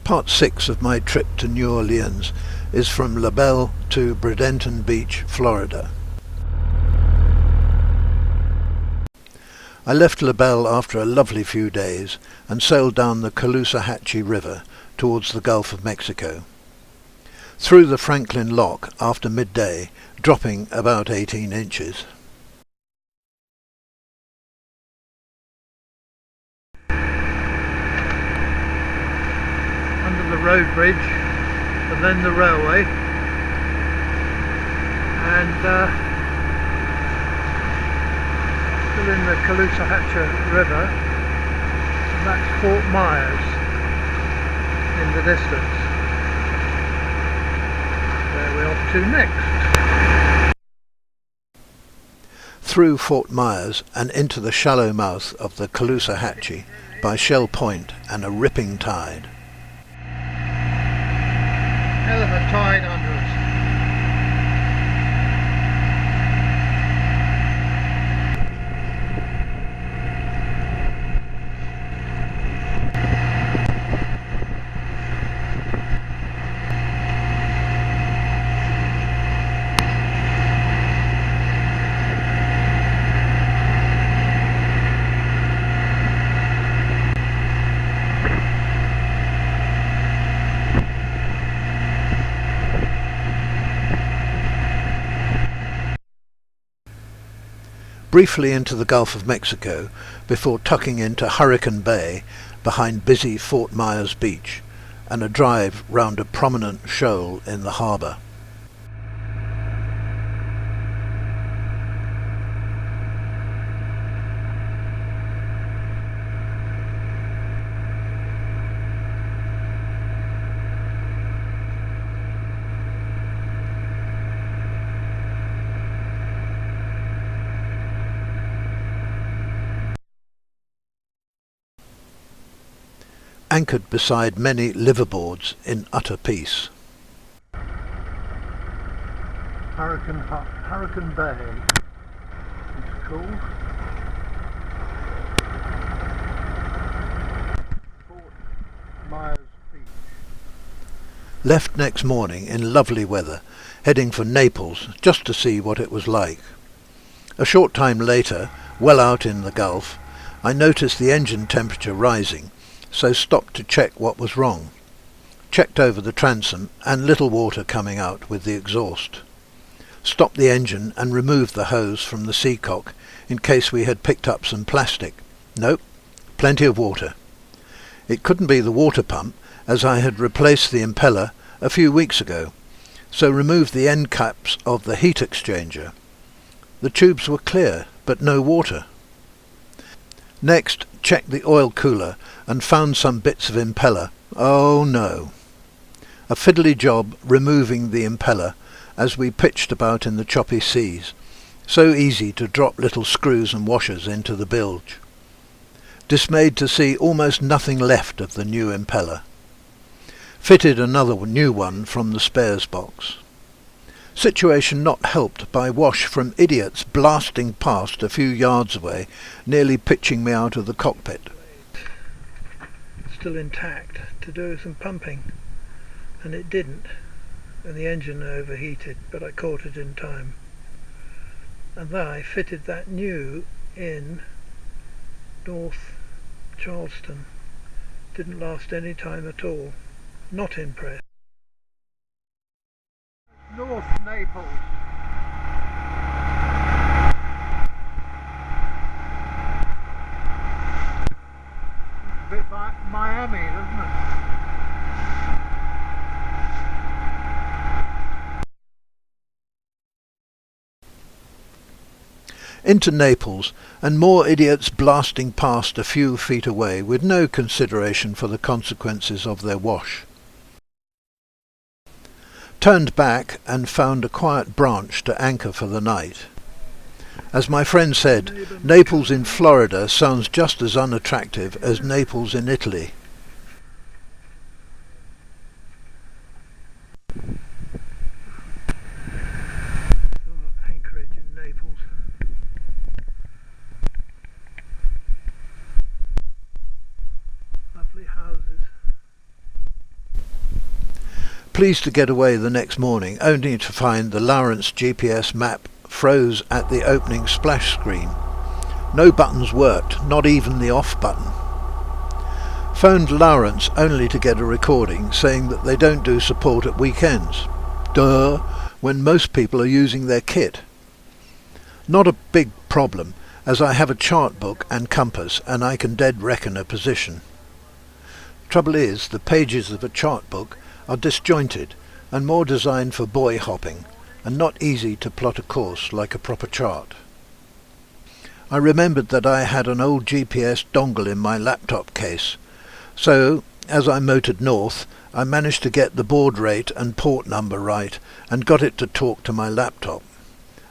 Part 6 of my trip to New Orleans is from Belle to Bradenton Beach, Florida. I left Belle after a lovely few days and sailed down the Caloosahatchee River towards the Gulf of Mexico. Through the Franklin Lock after midday, dropping about 18 inches. Under the road bridge and then the railway, and still in the Caloosahatchee River, and that's Fort Myers in the distance. Where we're off to next. Through Fort Myers and into the shallow mouth of the Caloosahatchee by Shell Point and a ripping tide. Hell of a tide under us. Briefly into the Gulf of Mexico before tucking into Hurricane Bay behind busy Fort Myers Beach and a drive round a prominent shoal in the harbour. Anchored beside many liverboards in utter peace. Hurricane Bay, it's called. Fort Myers Beach. Left next morning in lovely weather, heading for Naples just to see what it was like. A short time later, well out in the Gulf, I noticed the engine temperature rising, so stopped to check what was wrong. Checked over the transom and little water coming out with the exhaust. Stopped the engine and removed the hose from the seacock in case we had picked up some plastic. Nope, plenty of water. It couldn't be the water pump, as I had replaced the impeller a few weeks ago, so removed the end caps of the heat exchanger. The tubes were clear, but no water. Next, checked the oil cooler and found some bits of impeller. Oh no! A fiddly job removing the impeller as we pitched about in the choppy seas. So easy to drop little screws and washers into the bilge. Dismayed to see almost nothing left of the new impeller. Fitted another new one from the spares box. Situation not helped by wash from idiots blasting past a few yards away, nearly pitching me out of the cockpit. Still intact to do some pumping, and it didn't, and the engine overheated, but I caught it in time. And then I fitted that new in North Charleston. Didn't last any time at all. Not impressed. North Naples. A bit like Miami, doesn't it? Into Naples, and more idiots blasting past a few feet away with no consideration for the consequences of their wash. Turned back and found a quiet branch to anchor for the night. As my friend said, Naples in Florida sounds just as unattractive as Naples in Italy. Anchorage in Naples. Lovely houses. Pleased to get away the next morning, only to find the Lowrance GPS map froze at the opening splash screen. No buttons worked, not even the off button. Phoned Lowrance only to get a recording saying that they don't do support at weekends. Duh, when most people are using their kit. Not a big problem, as I have a chart book and compass and I can dead reckon a position. Trouble is, the pages of a chart book are disjointed and more designed for buoy hopping and not easy to plot a course like a proper chart. I remembered that I had an old GPS dongle in my laptop case, so as I motored north I managed to get the baud rate and port number right and got it to talk to my laptop.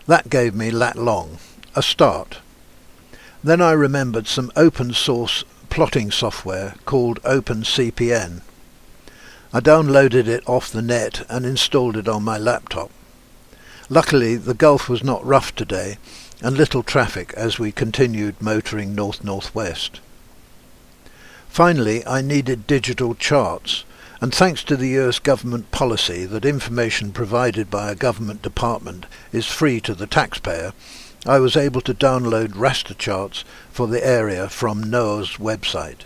That gave me lat long, a start. Then I remembered some open source plotting software called OpenCPN. I downloaded it off the net and installed it on my laptop. Luckily the Gulf was not rough today and little traffic as we continued motoring north-northwest. Finally I needed digital charts, and thanks to the US government policy that information provided by a government department is free to the taxpayer, I was able to download raster charts for the area from NOAA's website.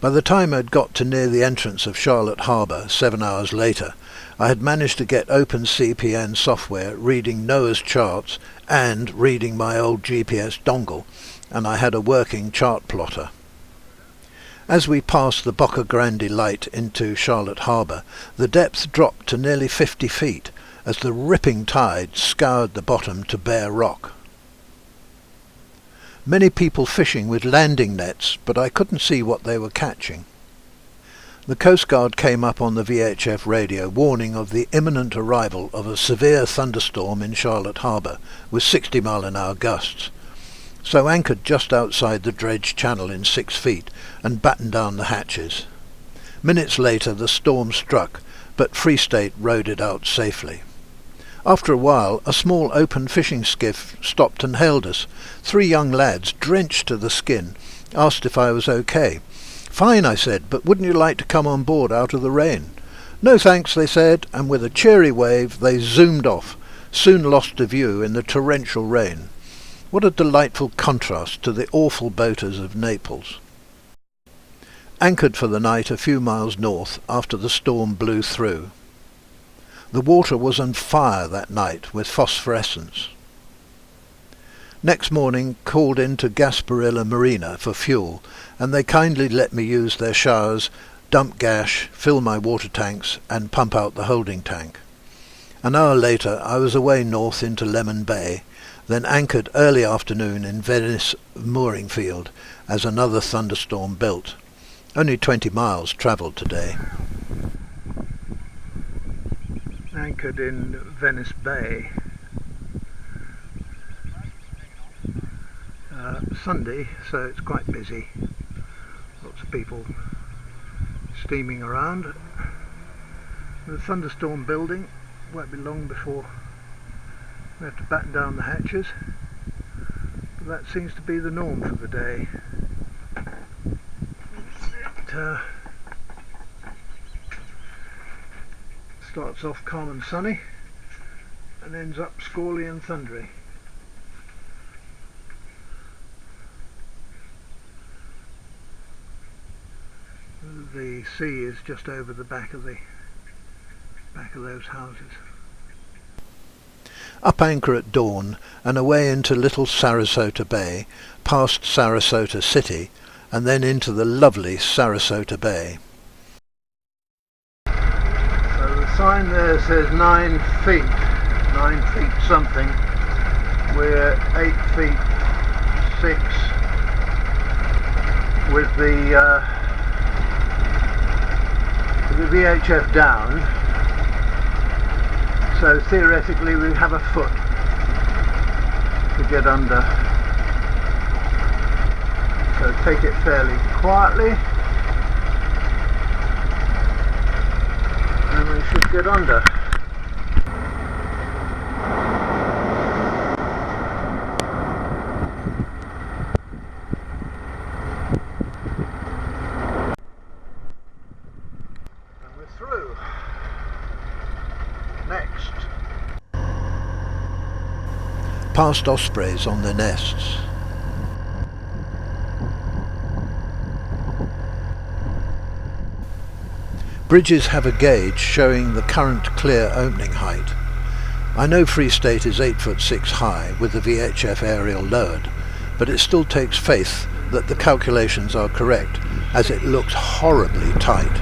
By the time I'd got to near the entrance of Charlotte Harbour 7 hours later, I had managed to get OpenCPN software reading NOAA's charts and reading my old GPS dongle, and I had a working chart plotter. As we passed the Boca Grande light into Charlotte Harbour, the depth dropped to nearly 50 feet as the ripping tide scoured the bottom to bare rock. Many people fishing with landing nets, but I couldn't see what they were catching. The Coast Guard came up on the VHF radio warning of the imminent arrival of a severe thunderstorm in Charlotte Harbour with 60-mile-an-hour gusts, so anchored just outside the dredge channel in 6 feet and battened down the hatches. Minutes later the storm struck, but Free State rode it out safely. After a while a small open fishing skiff stopped and hailed us. 3 young lads, drenched to the skin, asked if I was okay. "Fine," I said, "but wouldn't you like to come on board out of the rain?" "No thanks," they said, and with a cheery wave they zoomed off, soon lost to view in the torrential rain. What a delightful contrast to the awful boaters of Naples. Anchored for the night a few miles north after the storm blew through. The water was on fire that night with phosphorescence. Next morning called into Gasparilla Marina for fuel, and they kindly let me use their showers, dump gas, fill my water tanks and pump out the holding tank. An hour later I was away north into Lemon Bay, then anchored early afternoon in Venice mooring field as another thunderstorm built. Only 20 miles travelled today. Anchored in Venice Bay. Sunday, so it's quite busy. Lots of people steaming around. The thunderstorm building, won't be long before we have to batten down the hatches, but that seems to be the norm for the day. It starts off calm and sunny and ends up squally and thundery. The sea is just over the back of those houses. Up anchor at dawn and away into little Sarasota Bay, past Sarasota City, and then into the lovely Sarasota Bay. So the sign there says 9 feet, 9 feet something. We're 8 feet 6 with the VHF down, so theoretically we have a foot to get under, so take it fairly quietly and we should get under. Through. next? Past ospreys on their nests. Bridges have a gauge showing the current clear opening height. I know Free State is 8'6" high with the VHF aerial lowered, but it still takes faith that the calculations are correct, as it looks horribly tight.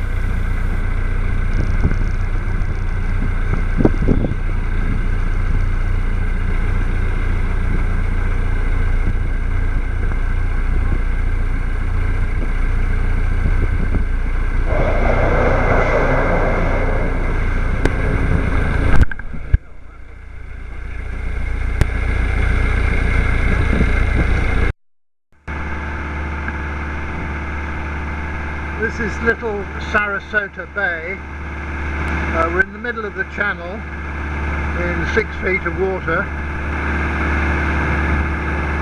This is little Sarasota Bay. We're in the middle of the channel in 6 feet of water,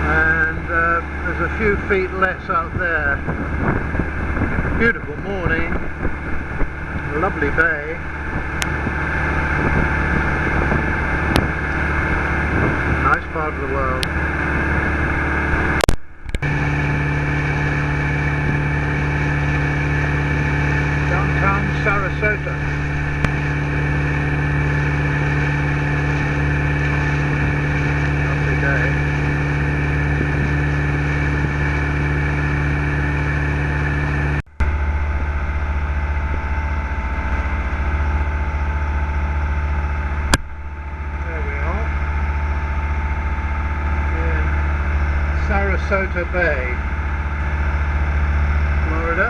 and there's a few feet less out there. Beautiful morning, lovely bay. Nice part of the world. Sarasota. Lovely day. There we are. In Sarasota Bay, Florida.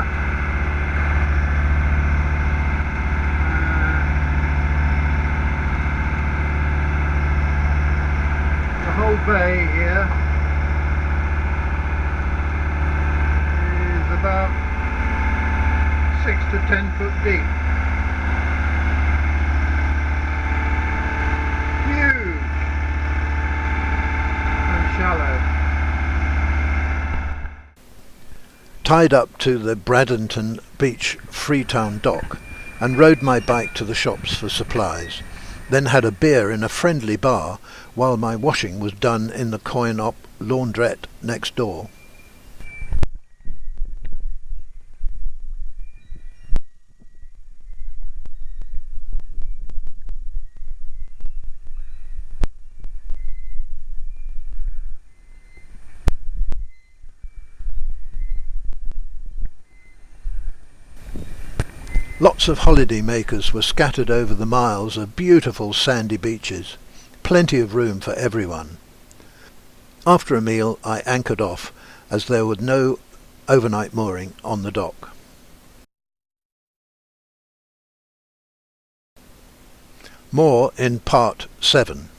Bay here is about 6 to 10 foot deep. Huge and shallow. Tied up to the Bradenton Beach Freetown dock and rode my bike to the shops for supplies. Then had a beer in a friendly bar while my washing was done in the coin-op laundrette next door. Lots of holiday makers were scattered over the miles of beautiful sandy beaches. Plenty of room for everyone. After a meal I anchored off, as there was no overnight mooring on the dock. More in part 7.